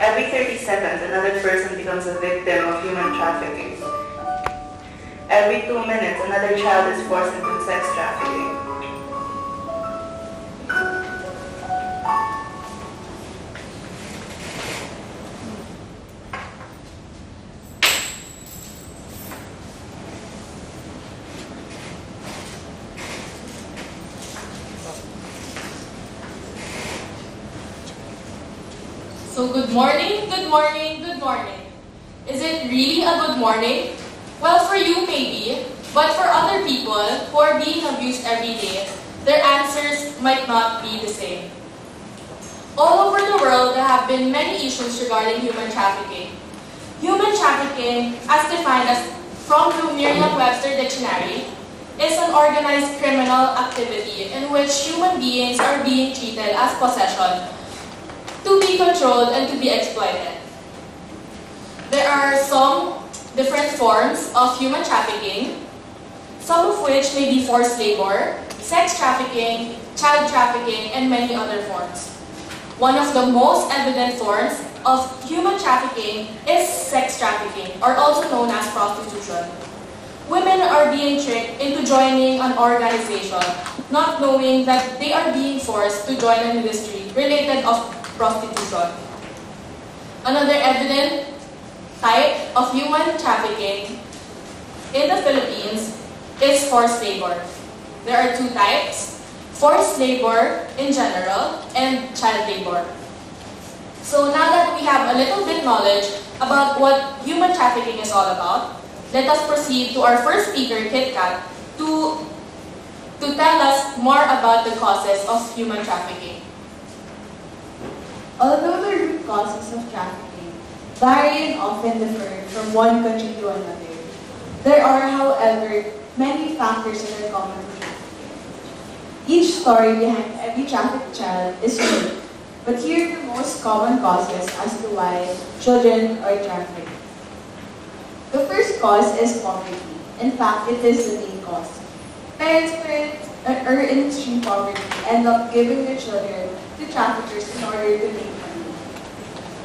Every 30 seconds, another person becomes a victim of human trafficking. Every 2 minutes, another child is forced into sex trafficking. So good morning, good morning, good morning. Is it really a good morning? Well, for you maybe, but for other people who are being abused every day, their answers might not be the same. All over the world, there have been many issues regarding human trafficking. Human trafficking, as defined as from the Merriam-Webster Dictionary, is an organized criminal activity in which human beings are being treated as possession to be controlled and to be exploited. There are some different forms of human trafficking, some of which may be forced labor, sex trafficking, child trafficking, and many other forms. One of the most evident forms of human trafficking is sex trafficking, or also known as prostitution. Women are being tricked into joining an organization, not knowing that they are being forced to join an industry related of prostitution. Another evident type of human trafficking in the Philippines is forced labor. There are two types, forced labor in general and child labor. So now that we have a little bit knowledge about what human trafficking is all about, let us proceed to our first speaker, Kit Kat, to tell us more about the causes of human trafficking. Although the root causes of trafficking vary and often differ from one country to another, there are, however, many factors that are common to trafficking. Each story behind every trafficked child is unique, but here are the most common causes as to why children are trafficked. The first cause is poverty. In fact, it is the main cause. Parents are in extreme poverty end up giving their children to traffickers in order to make money.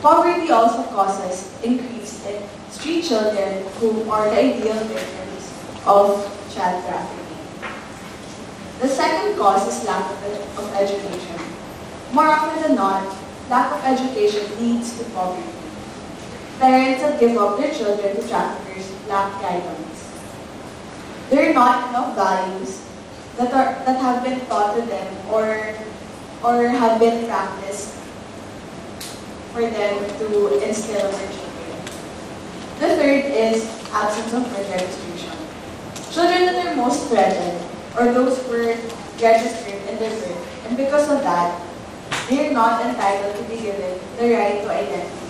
Poverty also causes increase in street children who are the ideal victims of child trafficking. The second cause is lack of education. More often than not, lack of education leads to poverty. Parents that give up their children to traffickers lack guidance. There are not enough values that have been taught to them or have been practiced for them to instill in their children. The third is absence of birth registration. Children that are most threatened are those who were registered in their birth, and because of that, they are not entitled to be given the right to identity.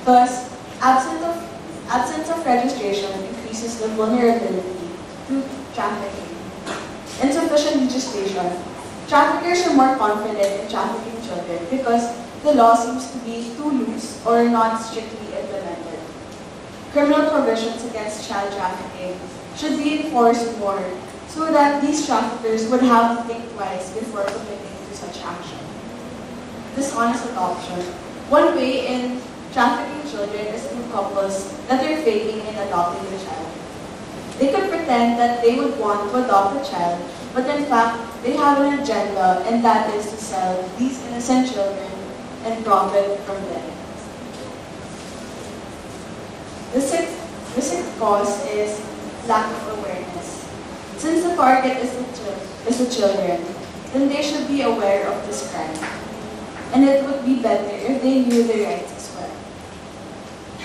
Thus, absence of registration increases the vulnerability to trafficking. Insufficient legislation. Traffickers are more confident in trafficking children because the law seems to be too loose or not strictly implemented. Criminal provisions against child trafficking should be enforced more so that these traffickers would have to think twice before committing to such action. Dishonest adoption. One way in trafficking children is through couples that are faking in adopting the child. They could pretend that they would want to adopt a child, but in fact, they have an agenda, and that is to sell these innocent children and profit from them. The sixth cause is lack of awareness. Since the target is the children, then they should be aware of this crime. And it would be better if they knew their rights as well.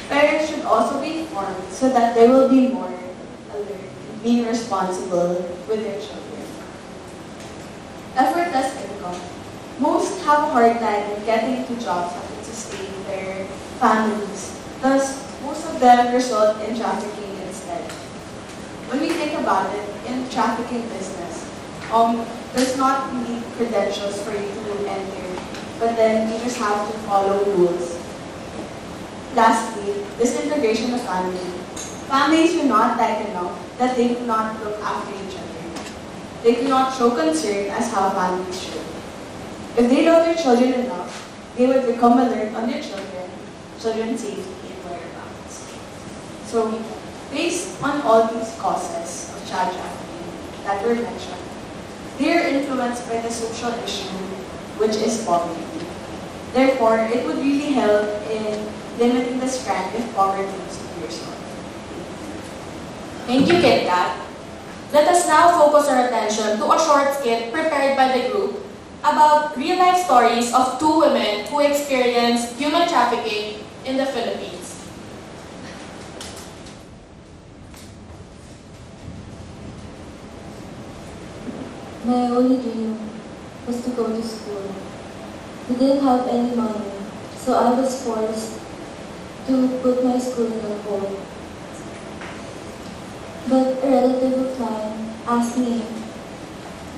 Parents should also be informed so that they will be more alert in being responsible with their children. Effortless income. Most have a hard time in getting into jobs that can sustain their families. Thus, most of them result in trafficking instead. When we think about it, in trafficking business, there's not need credentials for you to enter, but then you just have to follow rules. Lastly, disintegration of family. Families are not tight enough that they do not look after each other. They do not show concern as how families should. If they love their children enough, they would become alert on their children's safety and whereabouts. So, based on all these causes of child trafficking that were mentioned, they are influenced by the social issue, which is poverty. Therefore, it would really help in limiting the spread if poverty was to be resolved. Thank you, Kit Kat. Let us now focus our attention to a short skit prepared by the group about real-life stories of two women who experienced human trafficking in the Philippines. My only dream was to go to school. We didn't have any money, so I was forced to put my schooling on hold. But a relative of mine asked me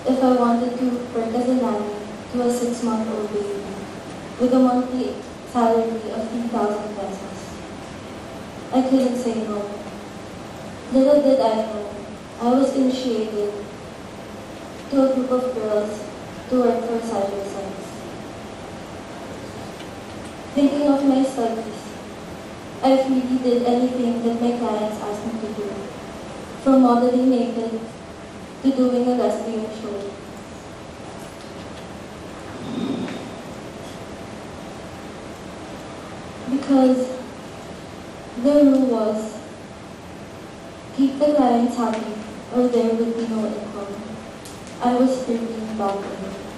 if I wanted to work as a nanny to a 6-month-old baby with a monthly salary of 3,000 pesos. I couldn't say no. Little did I know, I was initiated to a group of girls to work for cyber sex. Thinking of my studies, I freely did anything that my clients asked me to do, from modeling naked to doing a lesbian show. Because the rule was, keep the clients happy or there would be no income. I was 13 back then.